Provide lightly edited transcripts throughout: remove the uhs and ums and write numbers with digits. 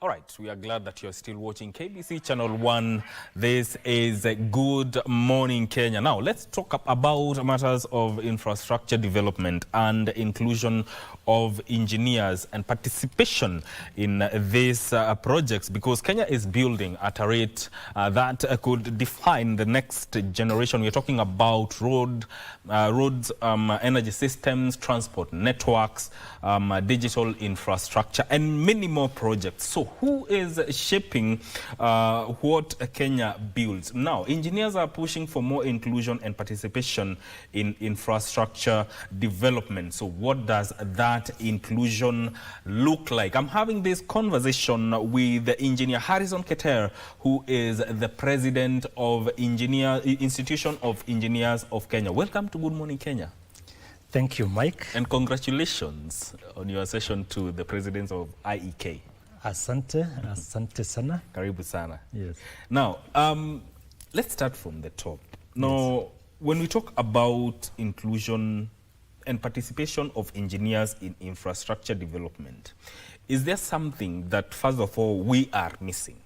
All right, we are glad that you're still watching KBC Channel 1. This is Good Morning Kenya. Now, let's talk about matters of infrastructure development and inclusion of engineers and participation in these projects, because Kenya is building at a rate that could define the next generation. We're talking about roads, energy systems, transport networks, digital infrastructure, and many more projects. So who is shaping what Kenya builds? Now, engineers are pushing for more inclusion and participation in infrastructure development. So what does that inclusion look like? I'm having this conversation with the engineer Harrison Keter, who is the president of Institution of Engineers of Kenya. Welcome to Good Morning Kenya. Thank you, Mike. And congratulations on your session to the president of IEK. Asante sana. Karibu sana. Yes. Now, let's start from the top. Now, yes. When we talk about inclusion and participation of engineers in infrastructure development, is there something that, first of all, we are missing?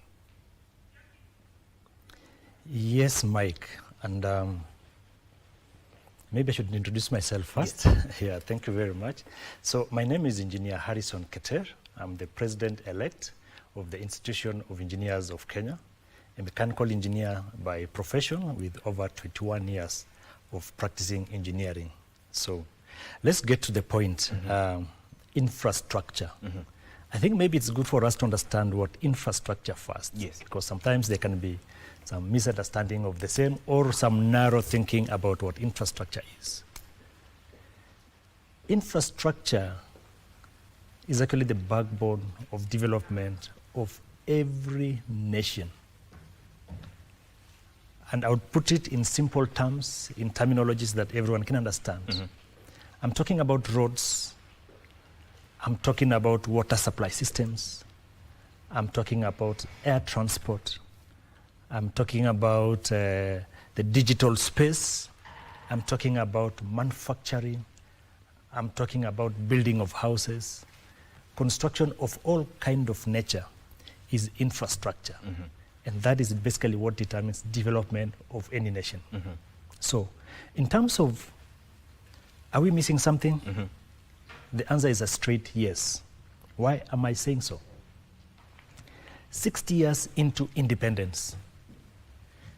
Yes, Mike. And maybe I should introduce myself first. Yes. Yeah, thank you very much. So my name is Engineer Harrison Keter. I'm the president-elect of the Institution of Engineers of Kenya, a mechanical engineer by profession with over 21 years of practicing engineering. So let's get to the point. Infrastructure. I think maybe it's good for us to understand what infrastructure first. Yes. Because sometimes there can be some misunderstanding of the same or some narrow thinking about what infrastructure is. Infrastructure is actually the backbone of development of every nation. And I would put it in simple terms, in terminologies that everyone can understand. I'm talking about roads. I'm talking about water supply systems. I'm talking about air transport. I'm talking about the digital space. I'm talking about manufacturing. I'm talking about building of houses. Construction of all kind of nature is infrastructure. And that is basically what determines development of any nation. So in terms of, are we missing something? The answer is a straight yes. Why am I saying so? 60 years into independence,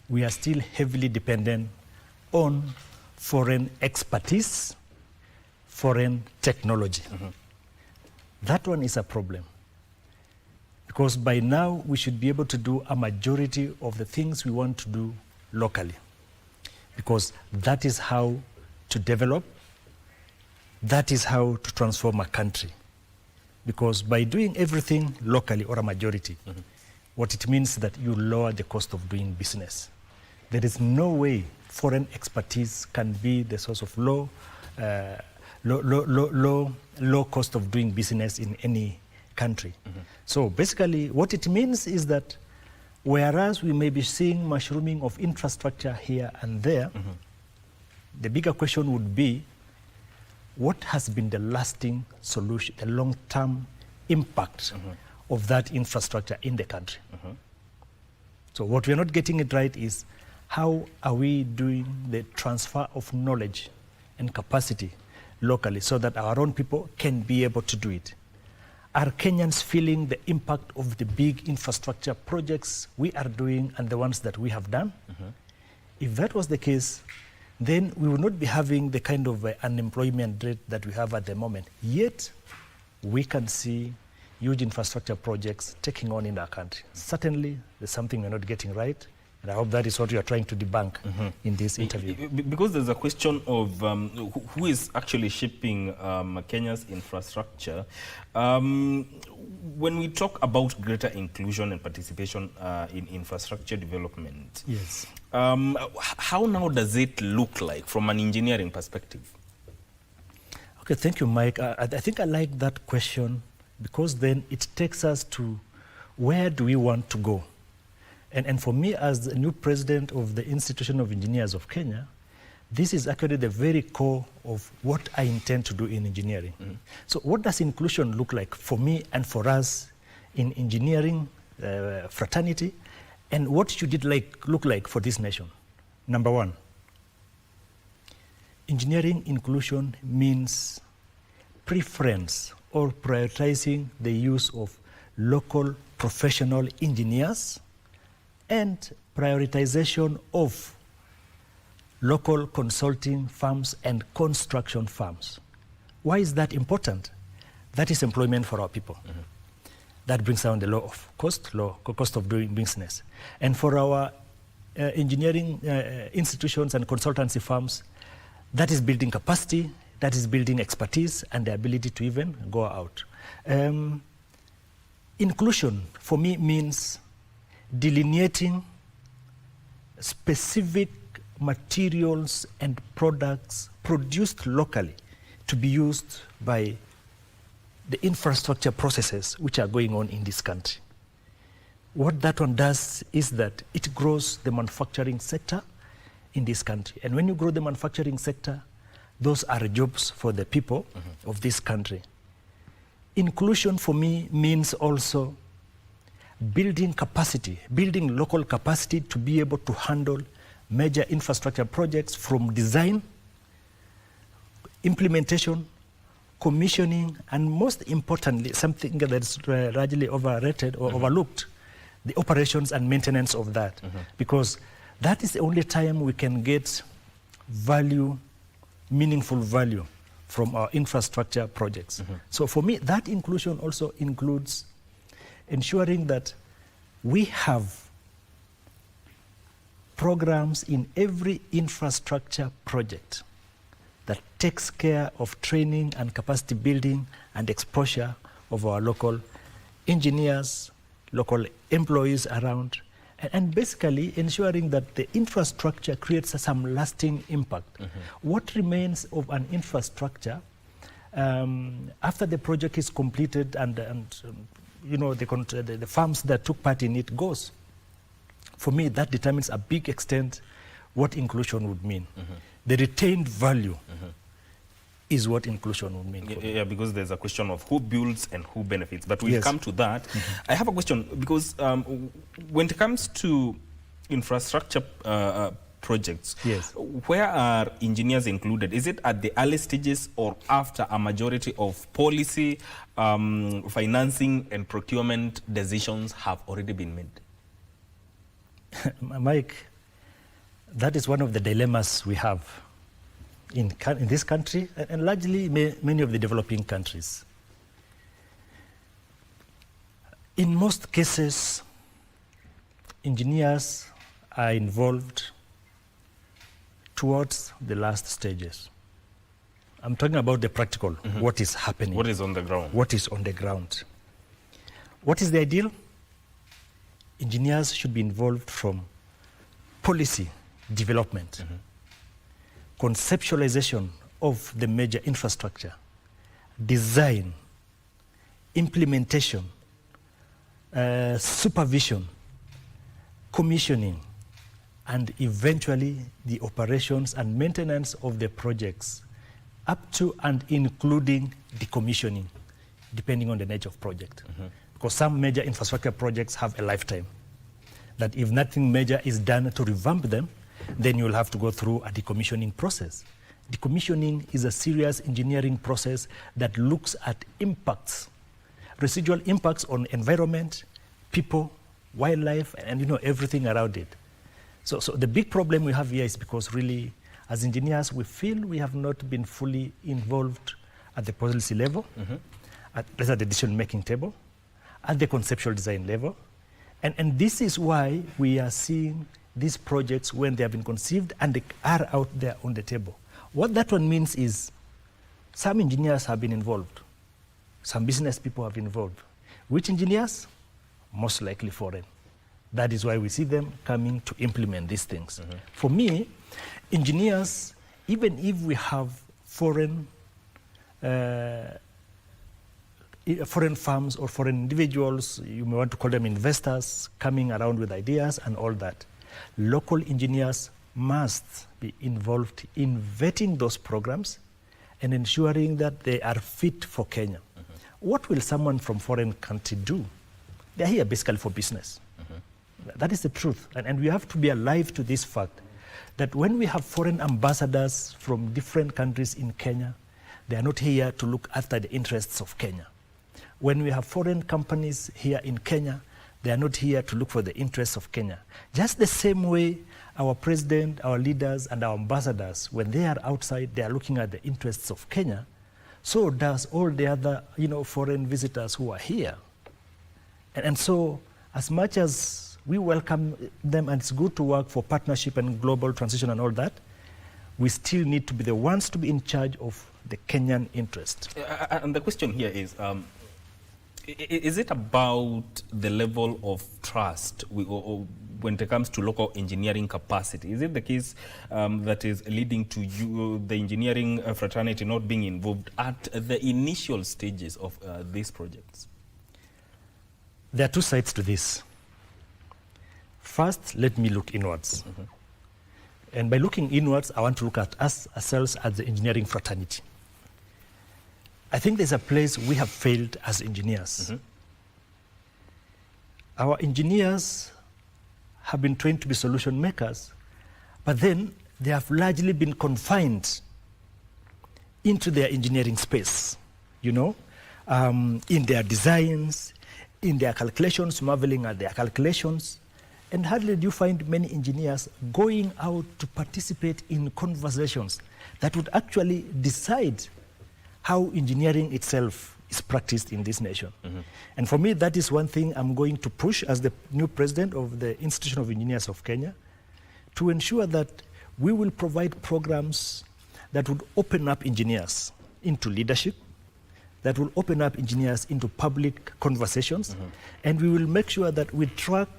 we are still heavily dependent on foreign expertise, foreign technology. That one is a problem, because by now we should be able to do a majority of the things we want to do locally, because that is how to develop, that is how to transform a country. Because by doing everything locally, or a majority, what it means is that you lower the cost of doing business. There is no way foreign expertise can be the source of low cost of doing business in any country. So basically what it means is that whereas we may be seeing mushrooming of infrastructure here and there, the bigger question would be, what has been the lasting solution, the long-term impact of that infrastructure in the country? So what we're not getting it right is, how are we doing the transfer of knowledge and capacity locally so that our own people can be able to do it? Are Kenyans feeling the impact of the big infrastructure projects we are doing and the ones that we have done? If that was the case, then we would not be having the kind of unemployment rate that we have at the moment. Yet, we can see huge infrastructure projects taking on in our country. Certainly, there's something we're not getting right. And I hope that is what you are trying to debunk in this interview. Because there's a question of who is actually shaping Kenya's infrastructure. When we talk about greater inclusion and participation in infrastructure development, yes. How now does it look like from an engineering perspective? Okay, thank you, Mike. I think I like that question, because then it takes us to where do we want to go? And for me, as the new president of the Institution of Engineers of Kenya, this is actually the very core of what I intend to do in engineering. So what does inclusion look like for me and for us in engineering fraternity. And what should it look like for this nation? Number one, engineering inclusion means preference or prioritizing the use of local professional engineers and prioritization of local consulting firms and construction firms. Why is that important? That is employment for our people. Mm-hmm. That brings down the cost of doing business. And for our engineering institutions and consultancy firms, that is building capacity, that is building expertise and the ability to even go out. Inclusion for me means delineating specific materials and products produced locally to be used by the infrastructure processes which are going on in this country. What that one does is that it grows the manufacturing sector in this country. And when you grow the manufacturing sector, those are jobs for the people of this country. Inclusion for me means also building capacity, building local capacity to be able to handle major infrastructure projects from design, implementation, commissioning, and most importantly, something that's largely overrated or overlooked, the operations and maintenance of that. Because that is the only time we can get value, meaningful value from our infrastructure projects. So for me, that inclusion also includes ensuring that we have programs in every infrastructure project that takes care of training and capacity building and exposure of our local engineers, local employees around, and basically ensuring that the infrastructure creates some lasting impact. What remains of an infrastructure after the project is completed and you know the firms that took part in it goes? For me, that determines a big extent what inclusion would mean. The retained value is what inclusion would mean. Yeah, because there's a question of who builds and who benefits. But we'll come to that. I have a question, because when it comes to infrastructure projects, where are engineers included? Is it at the early stages or after a majority of policy, financing and procurement decisions have already been made? Mike, that is one of the dilemmas we have in this country and largely many of the developing countries. In most cases, engineers are involved towards the last stages. I'm talking about the practical, what is happening. What is on the ground. What is on the ground. What is the ideal? Engineers should be involved from policy development, conceptualization of the major infrastructure, design, implementation, supervision, commissioning, and eventually the operations and maintenance of the projects, up to and including decommissioning, depending on the nature of project. Because some major infrastructure projects have a lifetime, that if nothing major is done to revamp them, then you'll have to go through a decommissioning process. Decommissioning is a serious engineering process that looks at impacts, residual impacts on environment, people, wildlife, and everything around it. So the big problem we have here is because really, as engineers, we feel we have not been fully involved at the policy level, at the decision-making table, at the conceptual design level. And this is why we are seeing these projects when they have been conceived and they are out there on the table. What that one means is some engineers have been involved. Some business people have been involved. Which engineers? Most likely foreign. That is why we see them coming to implement these things. For me, engineers, even if we have foreign firms or foreign individuals, you may want to call them investors, coming around with ideas and all that, local engineers must be involved in vetting those programs and ensuring that they are fit for Kenya. What will someone from foreign country do they're here basically for business. That is the truth. And we have to be alive to this fact that when we have foreign ambassadors from different countries in Kenya, they are not here to look after the interests of Kenya. When we have foreign companies here in Kenya, they are not here to look for the interests of Kenya. Just the same way our president, our leaders, and our ambassadors, when they are outside, they are looking at the interests of Kenya, so does all the other foreign visitors who are here. And so, as much as we welcome them, and it's good to work for partnership and global transition and all that, we still need to be the ones to be in charge of the Kenyan interest. And the question here is it about the level of trust or when it comes to local engineering capacity? Is it the case that is leading to the engineering fraternity not being involved at the initial stages of these projects? There are two sides to this. First, let me look inwards. And by looking inwards, I want to look at us ourselves as the engineering fraternity. I think there's a place we have failed as engineers. Our engineers have been trained to be solution makers, but then they have largely been confined into their engineering space, in their designs, in their calculations, marveling at their calculations. And hardly do you find many engineers going out to participate in conversations that would actually decide how engineering itself is practiced in this nation. And for me, that is one thing I'm going to push as the new president of the Institution of Engineers of Kenya, to ensure that we will provide programs that would open up engineers into leadership, that will open up engineers into public conversations, and we will make sure that we track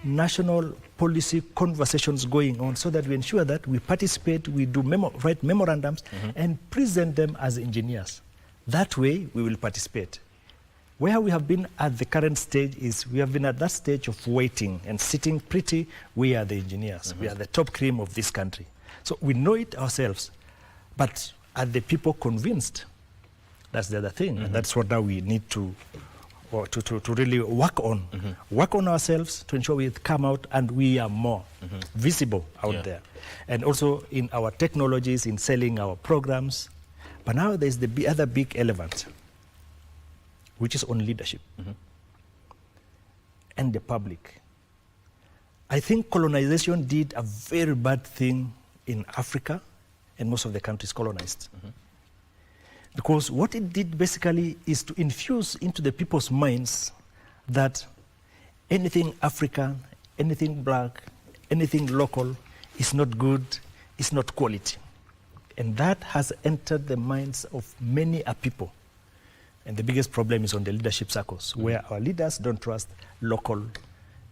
national policy conversations going on so that we ensure that we participate, we do write memorandums and present them as engineers. That way we will participate. Where we have been at the current stage is we have been at that stage of waiting and sitting pretty. We are the engineers. We are the top cream of this country. So we know it ourselves, but are the people convinced? That's the other thing. And that's what now we need to really work on. Work on ourselves to ensure we come out and we are more visible out there. And also in our technologies, in selling our programs. But now there's the other big element, which is on leadership and the public. I think colonization did a very bad thing in Africa and most of the countries colonized. Because what it did basically is to infuse into the people's minds that anything African, anything black, anything local is not good, is not quality. And that has entered the minds of many a people. And the biggest problem is on the leadership circles, where our leaders don't trust local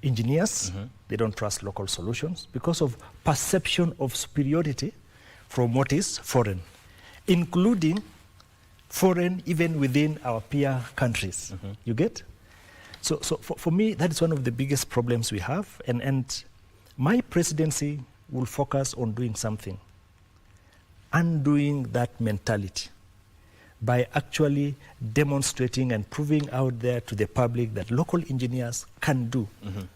engineers, they don't trust local solutions because of perception of superiority from what is foreign, including foreign even within our peer countries. You get? So for me, that is one of the biggest problems we have. And my presidency will focus on doing something, undoing that mentality by actually demonstrating and proving out there to the public that local engineers can do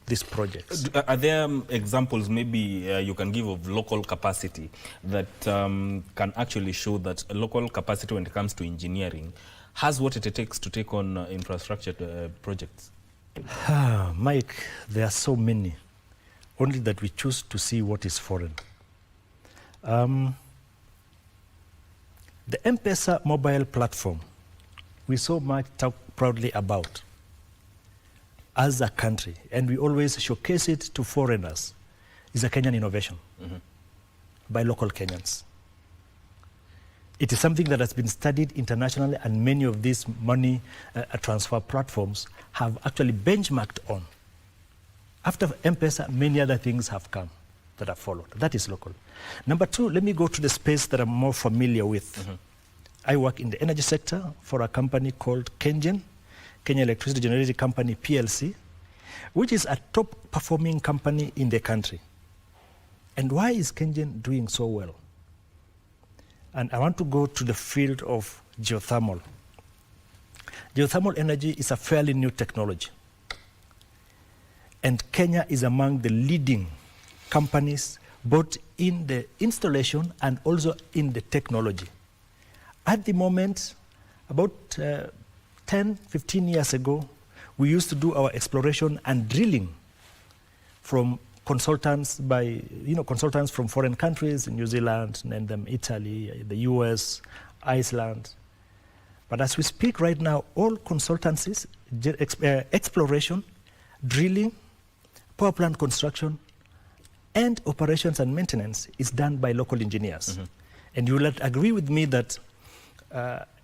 these projects. Are there examples maybe you can give of local capacity that can actually show that local capacity when it comes to engineering has what it takes to take on infrastructure projects? Mike, there are so many, only that we choose to see what is foreign. The M-Pesa mobile platform, we so much talk proudly about as a country, and we always showcase it to foreigners, is a Kenyan innovation by local Kenyans. It is something that has been studied internationally, and many of these money transfer platforms have actually benchmarked on. After M-Pesa, many other things have come that have followed. That is local. Number two, let me go to the space that I'm more familiar with. I work in the energy sector for a company called KenGen, Kenya Electricity Generating Company PLC, which is a top performing company in the country. And why is KenGen doing so well? And I want to go to the field of geothermal. Geothermal energy is a fairly new technology. And Kenya is among the leading companies both in the installation and also in the technology. At the moment, about 10, 15 years ago, we used to do our exploration and drilling from consultants consultants from foreign countries, New Zealand, and then Italy, the US, Iceland. But as we speak right now, all consultancies, exploration, drilling, power plant construction, and operations and maintenance is done by local engineers. And you will agree with me that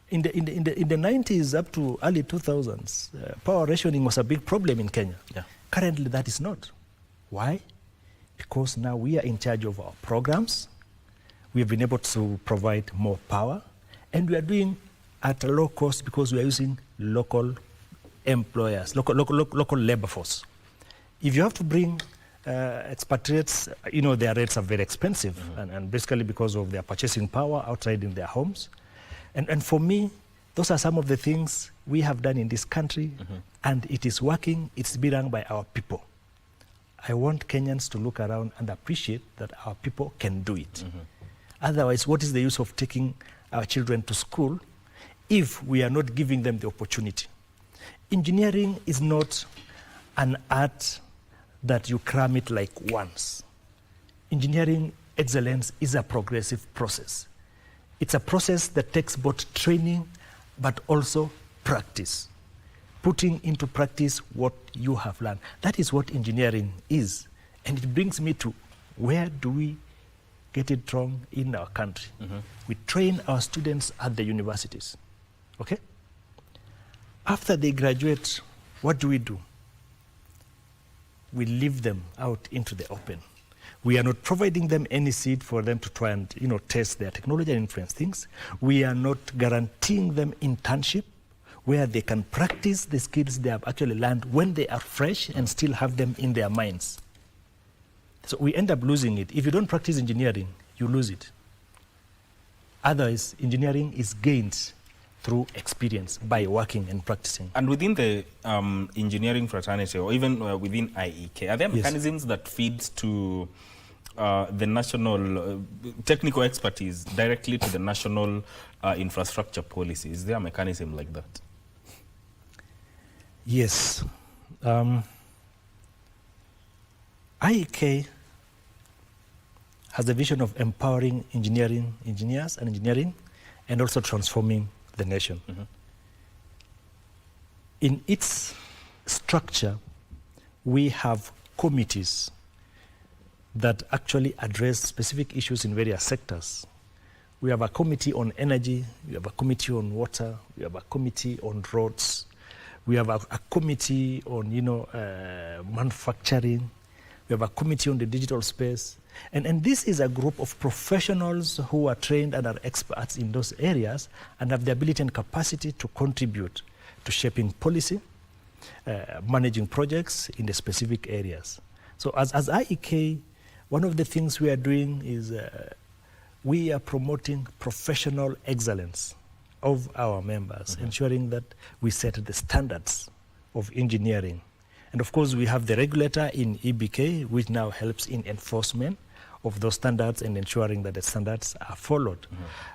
in the 90s up to early 2000s, power rationing was a big problem in Kenya. Yeah. Currently, that is not. Why? Because now we are in charge of our programs. We have been able to provide more power, and we are doing at a low cost because we are using local employers, local labor force. If you have to bring expatriates, their rates are very expensive, and basically because of their purchasing power outside in their homes. And for me, those are some of the things we have done in this country, and it is working. It's being done by our people. I want Kenyans to look around and appreciate that our people can do it. Otherwise, what is the use of taking our children to school if we are not giving them the opportunity? Engineering is not an art that you cram it like once. Engineering excellence is a progressive process. It's a process that takes both training but also practice. Putting into practice what you have learned. That is what engineering is. And it brings me to where do we get it wrong in our country? We train our students at the universities. Okay? After they graduate, what do? We leave them out into the open. We are not providing them any seed for them to try and test their technology and influence things. We are not guaranteeing them internship where they can practice the skills they have actually learned when they are fresh and still have them in their minds. So we end up losing it. If you don't practice engineering, you lose it. Otherwise, engineering is gained through experience by working and practicing. And within the engineering fraternity, or even within IEK, are there mechanisms that feed to the national technical expertise directly to the national infrastructure policy? Is there a mechanism like that? Yes. IEK has the vision of empowering engineers and engineering, and also transforming the nation. In its structure, we have committees that actually address specific issues in various sectors. We have a committee on energy, we have a committee on water, we have a committee on roads, we have a committee on manufacturing, we have a committee on the digital space. And this is a group of professionals who are trained and are experts in those areas and have the ability and capacity to contribute to shaping policy, managing projects in the specific areas. So as IEK, one of the things we are doing is we are promoting professional excellence of our members, ensuring that we set the standards of engineering. And of course, we have the regulator in EBK, which now helps in enforcement of those standards and ensuring that the standards are followed.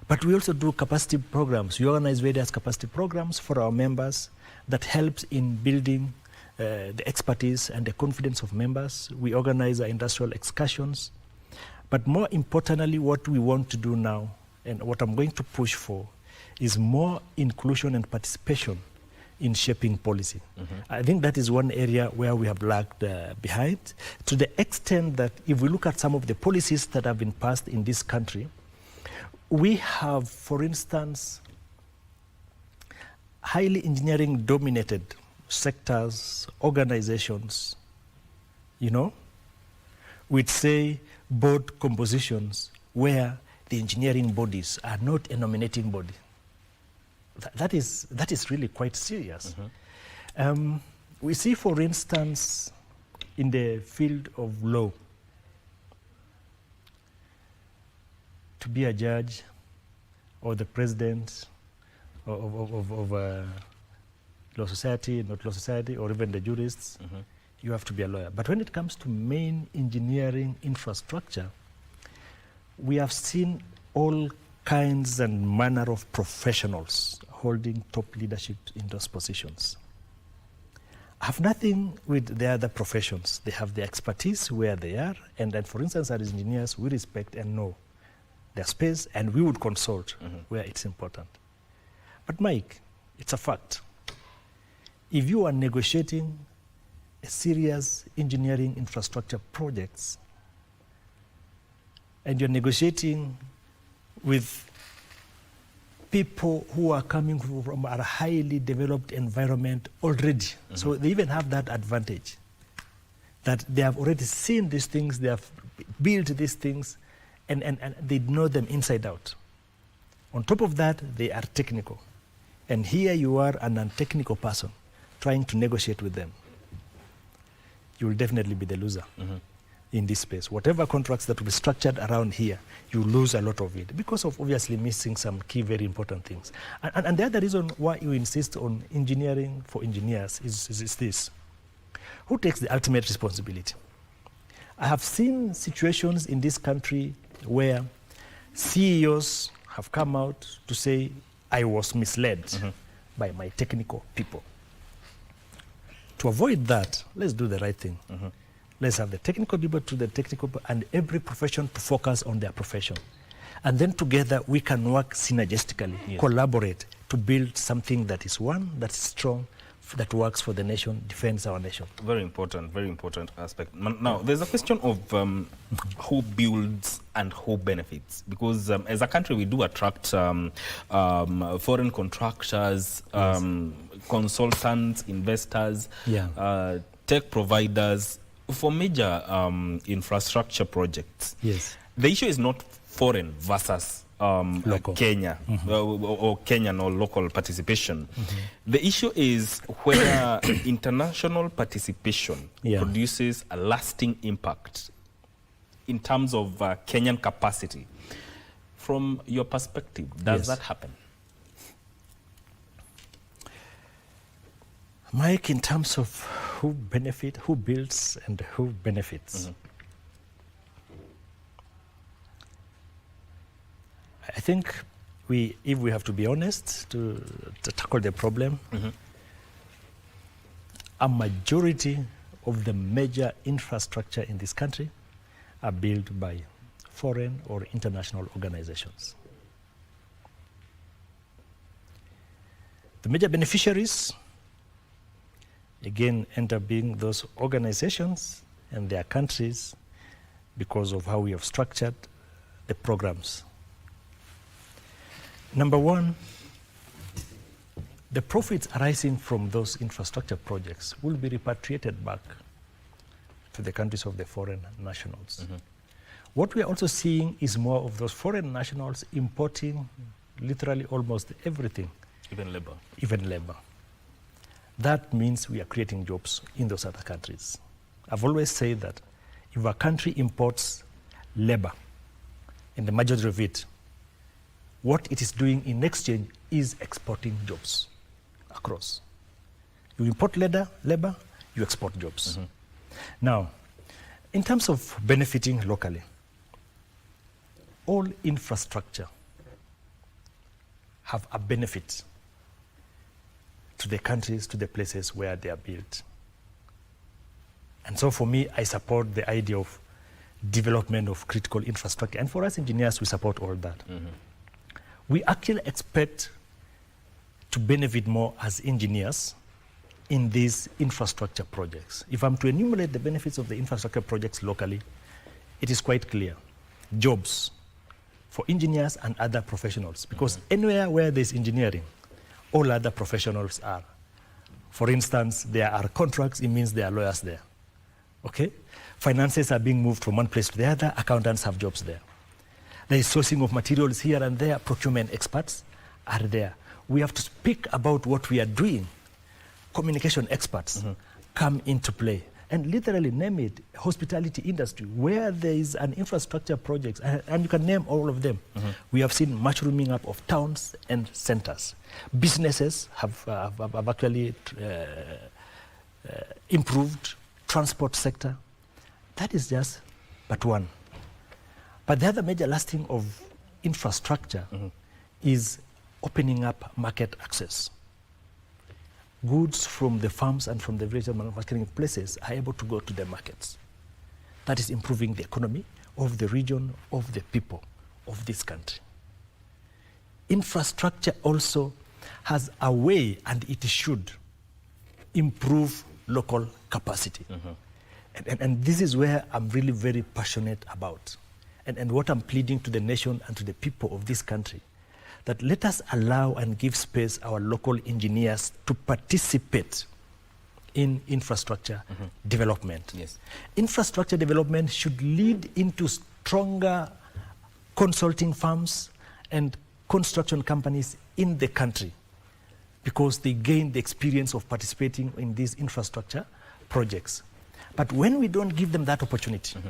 But we also do capacity programs. We organize various capacity programs for our members that helps in building the expertise and the confidence of members. We organize our industrial excursions. But more importantly, what we want to do now, and what I'm going to push for, is more inclusion and participation in shaping policy. I think that is one area where we have lagged behind, to the extent that if we look at some of the policies that have been passed in this country, we have, for instance, highly engineering-dominated sectors, organizations, with, say, board compositions where the engineering bodies are not a nominating body. That is really quite serious. We see, for instance, in the field of law, to be a judge or the president of law society, not law society, or even the jurists, you have to be a lawyer. But when it comes to main engineering infrastructure, we have seen all kinds and manner of professionals holding top leadership in those positions. I have nothing with the other professions. They have the expertise where they are, and then, for instance, as engineers, we respect and know their space, and we would consult where it's important. But Mike, it's a fact. If you are negotiating a serious engineering infrastructure projects, and you're negotiating with people who are coming from a highly developed environment already. So they even have that advantage, that they have already seen these things, they have built these things, and they know them inside out. On top of that, they are technical. And here you are, an untechnical person, trying to negotiate with them. You will definitely be the loser in this space. Whatever contracts that will be structured around here, you lose a lot of it because of obviously missing some key very important things. And the other reason why you insist on engineering for engineers is this. Who takes the ultimate responsibility? I have seen situations in this country where CEOs have come out to say, I was misled by my technical people. To avoid that, let's do the right thing. Let's have the technical people to the technical people, and every profession to focus on their profession. And then together we can work synergistically, collaborate to build something that is one, that's strong, that works for the nation, defends our nation. Very important aspect. Now, there's a question of who builds and who benefits. Because as a country, we do attract foreign contractors, consultants, investors, tech providers, for major infrastructure projects. The issue is not foreign versus Kenya or Kenyan or local participation. The issue is whether international participation produces a lasting impact in terms of Kenyan capacity. From your perspective, does that happen? Mike, in terms of who builds and who benefits, I think if we have to be honest to tackle the problem, a majority of the major infrastructure in this country are built by foreign or international organizations. The major beneficiaries again end up being those organizations and their countries because of how we have structured the programs. Number one, the profits arising from those infrastructure projects will be repatriated back to the countries of the foreign nationals. What we are also seeing is more of those foreign nationals importing literally almost everything. Even labor. Even labor. That means we are creating jobs in those other countries. I've always said that if a country imports labor, and the majority of it, what it is doing in exchange is exporting jobs across. You import labor, you export jobs. Now, in terms of benefiting locally, all infrastructure have a benefit to the countries, to the places where they are built. And so for me, I support the idea of development of critical infrastructure. And for us engineers, we support all that. We actually expect to benefit more as engineers in these infrastructure projects. If I'm to enumerate the benefits of the infrastructure projects locally, it is quite clear. Jobs for engineers and other professionals, because anywhere where there's engineering, all other professionals are. For instance, there are contracts, it means there are lawyers there. Okay? Finances are being moved from one place to the other, accountants have jobs there. There is sourcing of materials here and there, procurement experts are there. We have to speak about what we are doing. Communication experts come into play. And literally name it, hospitality industry, where there is an infrastructure project, and you can name all of them. We have seen mushrooming up of towns and centers. Businesses have actually improved transport sector. That is just but one. But the other major last thing of infrastructure is opening up market access. Goods from the farms and from the various manufacturing places are able to go to the markets. That is improving the economy of the region, of the people of this country. Infrastructure also has a way, and it should improve local capacity. And this is where I'm really very passionate about. And what I'm pleading to the nation and to the people of this country, that let us allow and give space our local engineers to participate in infrastructure development. Yes. Infrastructure development should lead into stronger consulting firms and construction companies in the country, because they gain the experience of participating in these infrastructure projects. But when we don't give them that opportunity,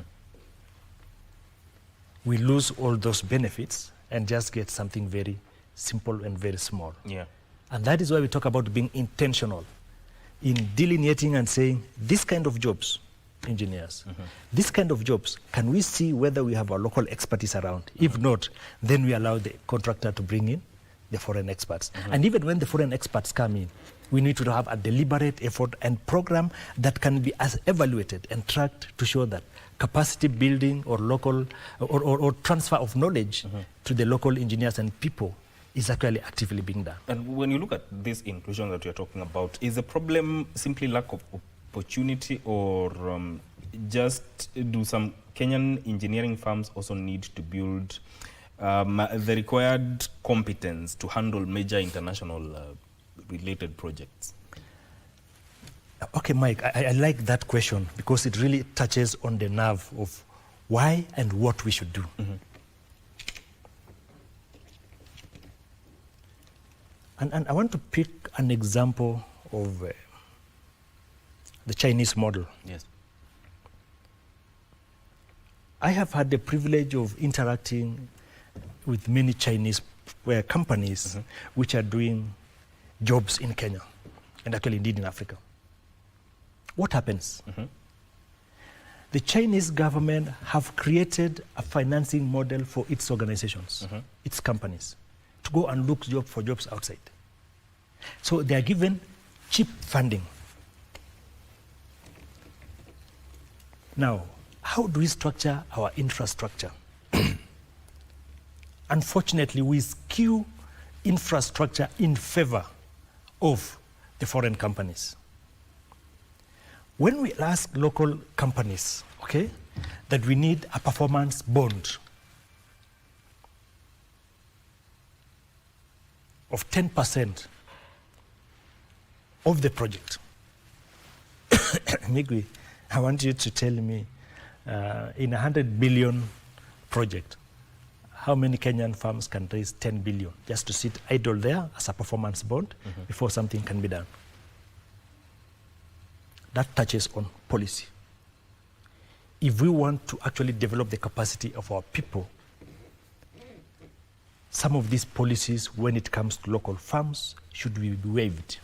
we lose all those benefits and just get something very simple and very small. Yeah. And that is why we talk about being intentional in delineating and saying, this kind of jobs, engineers, this kind of jobs, can we see whether we have our local expertise around? If not, then we allow the contractor to bring in the foreign experts. And even when the foreign experts come in, we need to have a deliberate effort and program that can be as evaluated and tracked to show that capacity building or local or transfer of knowledge to the local engineers and people is actually actively being done. And when you look at this inclusion that you're talking about, is the problem simply lack of opportunity, or just do some Kenyan engineering firms also need to build the required competence to handle major international related projects? Okay, Mike, I like that question because it really touches on the nerve of why and what we should do. And I want to pick an example of the Chinese model. Yes. I have had the privilege of interacting with many Chinese companies which are doing jobs in Kenya, and actually indeed in Africa. What happens? The Chinese government have created a financing model for its organizations, its companies, to go and look for jobs outside. So they are given cheap funding. Now, how do we structure our infrastructure? Unfortunately, we skew infrastructure in favor of the foreign companies. When we ask local companies, okay, that we need a performance bond of 10% of the project, Migwi, I want you to tell me, in a 100 billion project, how many Kenyan firms can raise 10 billion just to sit idle there as a performance bond before something can be done? That touches on policy. If we want to actually develop the capacity of our people, some of these policies, when it comes to local firms, should be waived.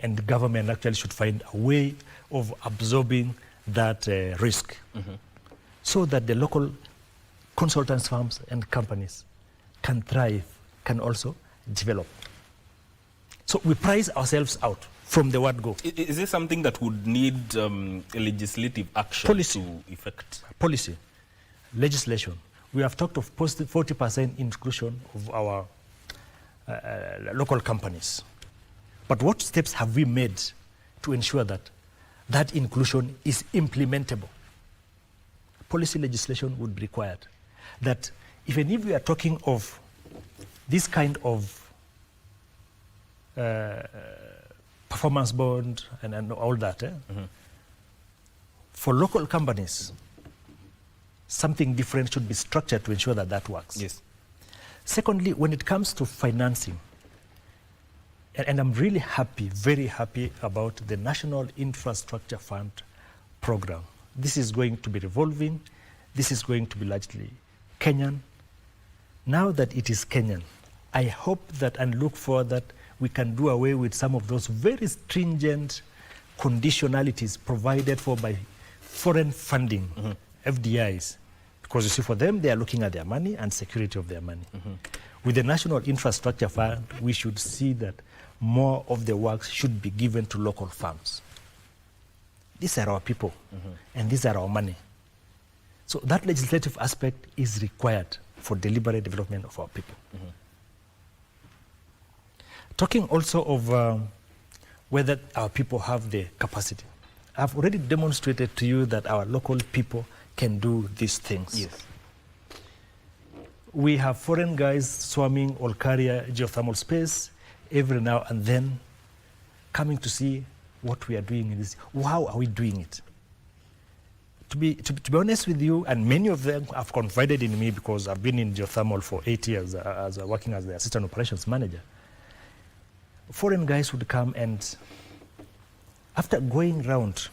And the government actually should find a way of absorbing that risk so that the local consultants firms and companies can thrive, can also develop. So we price ourselves out from the word go. Is this something that would need legislative action Policy. to effect? Policy, legislation. We have talked of 40% inclusion of our local companies. But what steps have we made to ensure that that inclusion is implementable? Policy legislation would be required. That even if we are talking of this kind of performance bond and all that, for local companies, something different should be structured to ensure that that works. Yes. Secondly, when it comes to financing, and I'm really happy, very happy about the National Infrastructure Fund program. This is going to be revolving. This is going to be largely Kenyan. Now that it is Kenyan, I hope that and look for that we can do away with some of those very stringent conditionalities provided for by foreign funding, FDIs. Because you see, for them, they are looking at their money and security of their money. With the National Infrastructure Fund, we should see that more of the works should be given to local farms. These are our people, and these are our money. So that legislative aspect is required for deliberate development of our people. Talking also of whether our people have the capacity. I've already demonstrated to you that our local people can do these things. Yes. We have foreign guys swarming Olkaria geothermal space every now and then, coming to see what we are doing in this. How are we doing it? To be honest with you, and many of them have confided in me because I've been in geothermal for 8 years working as the assistant operations manager. Foreign guys would come and, after going round,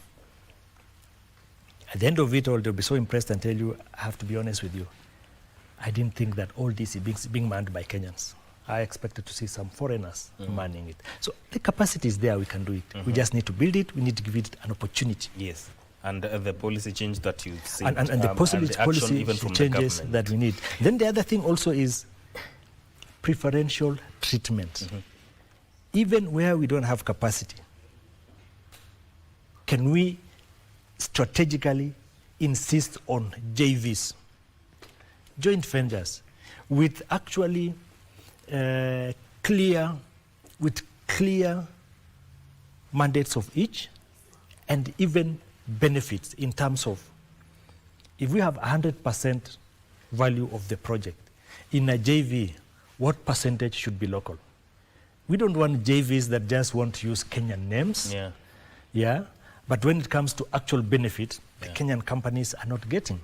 at the end of it all, they'll be so impressed and tell you, I have to be honest with you, I didn't think that all this is being manned by Kenyans. I expected to see some foreigners manning it. So the capacity is there, we can do it. We just need to build it, we need to give it an opportunity. Yes. And the policy change that you've seen. And the policy changes that we need. Then the other thing also is preferential treatment. Even where we don't have capacity, can we strategically insist on JVs, joint ventures, with actually clear mandates of each, and even benefits in terms of, if we have 100% value of the project, in a JV, what percentage should be local? We don't want JVs that just want to use Kenyan names. Yeah. But when it comes to actual benefit, the Kenyan companies are not getting.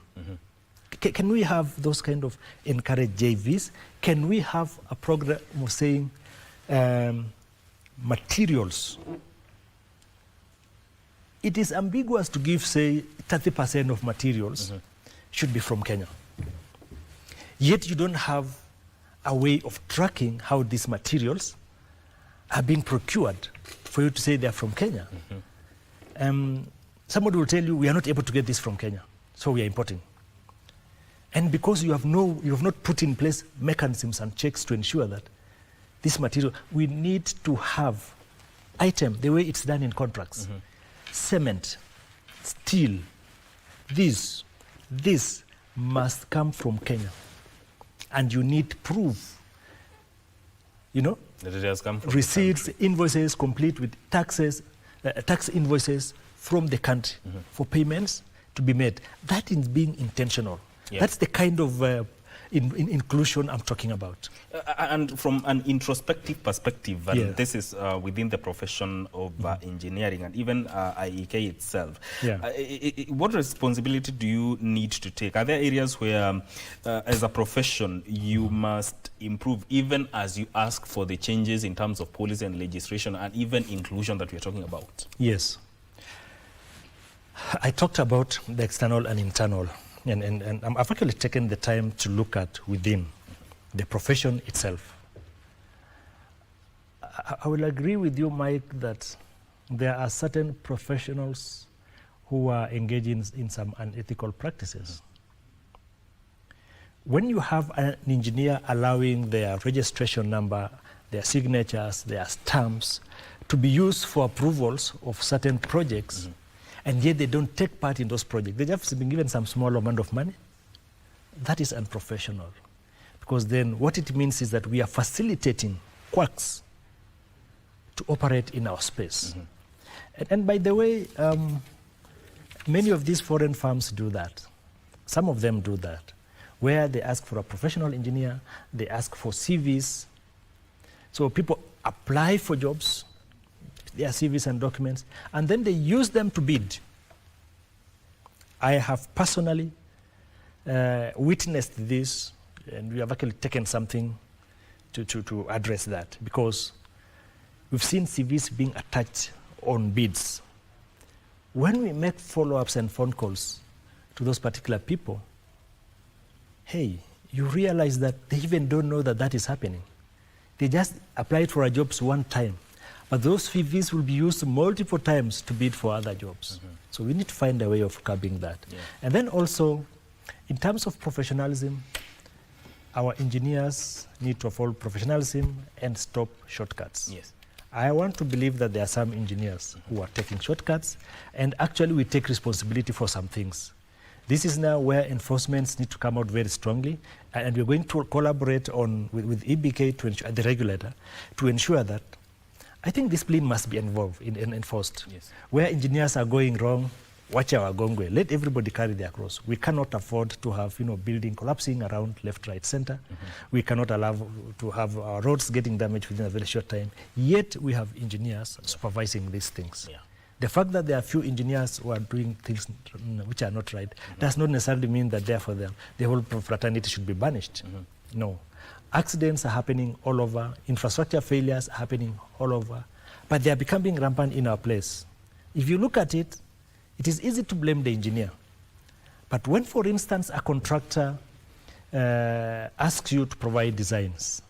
Can we have those kind of encouraged JVs? Can we have a program of saying materials? It is ambiguous to give, say, 30% of materials should be from Kenya. Yet you don't have a way of tracking how these materials are being procured for you to say they're from Kenya. Somebody will tell you, we are not able to get this from Kenya, so we are importing. And because you have not put in place mechanisms and checks to ensure that this material, we need to have item, the way it's done in contracts. Cement, steel, this must come from Kenya. And you need proof, that it has come from receipts, invoices complete with taxes, tax invoices from the country for payments to be made. That is being intentional. That's the kind of inclusion I'm talking about. And from an introspective perspective, and this is within the profession of engineering and even IEK itself, what responsibility do you need to take? Are there areas where, as a profession, you must improve, even as you ask for the changes in terms of policy and legislation and even inclusion that we're talking about? Yes. I talked about the external and internal. And I've actually taken the time to look at within the profession itself. I will agree with you, Mike, that there are certain professionals who are engaging in some unethical practices. When you have an engineer allowing their registration number, their signatures, their stamps to be used for approvals of certain projects, and yet they don't take part in those projects, they just been given some small amount of money, that is unprofessional. Because then what it means is that we are facilitating quacks to operate in our space. And by the way, many of these foreign firms do that. Some of them do that, where they ask for a professional engineer, they ask for CVs. So people apply for jobs, their CVs and documents, and then they use them to bid. I have personally witnessed this, and we have actually taken something to address that, because we've seen CVs being attached on bids. When we make follow-ups and phone calls to those particular people, hey, you realize that they even don't know that that is happening. They just applied for a jobs one time, but those CVs will be used multiple times to bid for other jobs. So we need to find a way of curbing that. Yeah. And then also, in terms of professionalism, our engineers need to follow professionalism and stop shortcuts. Yes. I want to believe that there are some engineers who are taking shortcuts, and actually we take responsibility for some things. This is now where enforcements need to come out very strongly, and we're going to collaborate with EBK, to ensure, the regulator, to ensure that I think discipline must be involved in enforced. Yes. Where engineers are going wrong, watch our gongwe. Let everybody carry their cross. We cannot afford to have building collapsing around left, right, center. We cannot allow to have our roads getting damaged within a very short time. Yet we have engineers supervising these things. Yeah. The fact that there are few engineers who are doing things which are not right does not necessarily mean that therefore the whole fraternity should be banished. No. Accidents are happening all over. Infrastructure failures are happening all over. But they are becoming rampant in our place. If you look at it, it is easy to blame the engineer. But when, for instance, a contractor asks you to provide designs,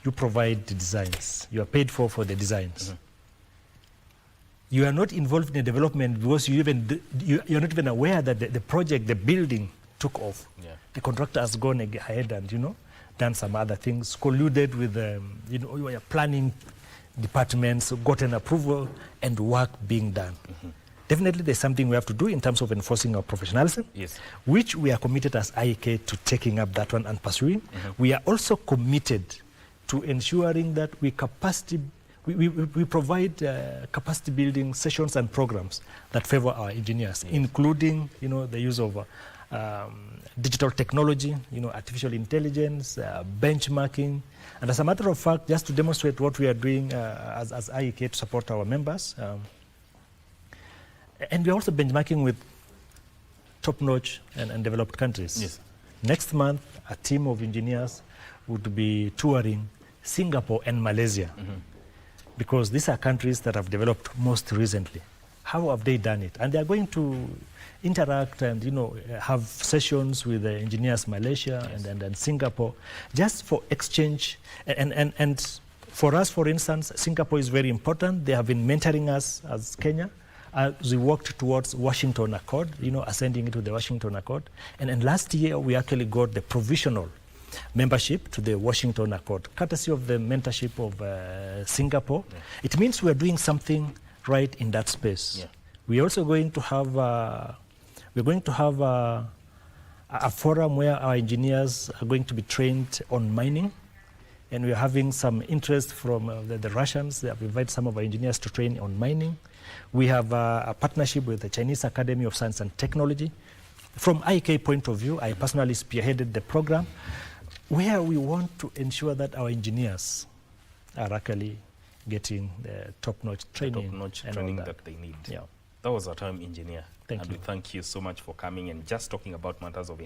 you provide the designs. You are paid for the designs. You are not involved in the development because you're not even aware that the project, the building, took off. Yeah. The contractor has gone ahead and done some other things, colluded with your planning departments, gotten approval, and work being done. Definitely there's something we have to do in terms of enforcing our professionalism, yes, which we are committed as IEK to taking up that one and pursuing. We are also committed to ensuring that we provide capacity building sessions and programs that favor our engineers, including the use of digital technology, artificial intelligence, benchmarking. And as a matter of fact, just to demonstrate what we are doing as IEK to support our members, and we're also benchmarking with top-notch and developed countries. Yes. Next month, a team of engineers would be touring Singapore and Malaysia, because these are countries that have developed most recently. How have they done it? And they are going to interact and have sessions with the engineers Malaysia and Singapore, just for exchange. And for us, for instance, Singapore is very important. They have been mentoring us as Kenya as we worked towards Washington Accord, ascending into the Washington Accord. And last year, we actually got the provisional membership to the Washington Accord, courtesy of the mentorship of Singapore. Yeah. It means we're doing something right in that space. Yeah. We're also going to have a forum where our engineers are going to be trained on mining, and we're having some interest from the Russians. They have invited some of our engineers to train on mining. We have a partnership with the Chinese Academy of Science and Technology. From IK point of view, I personally spearheaded the program where we want to ensure that our engineers are actually getting the top-notch training. Top-notch training that they need. Yeah. That was our time, engineer. Thank you. We thank you so much for coming and just talking about matters of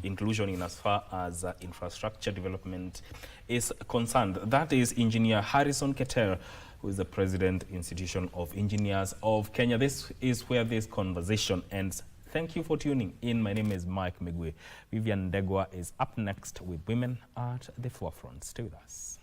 inclusion in as far as infrastructure development is concerned. That is Engineer Harrison Keter, who is the President, Institution of Engineers of Kenya. This is where this conversation ends. Thank you for tuning in. My name is Mike Migwe. Vivian Ndegwa is up next with Women at the Forefront. Stay with us.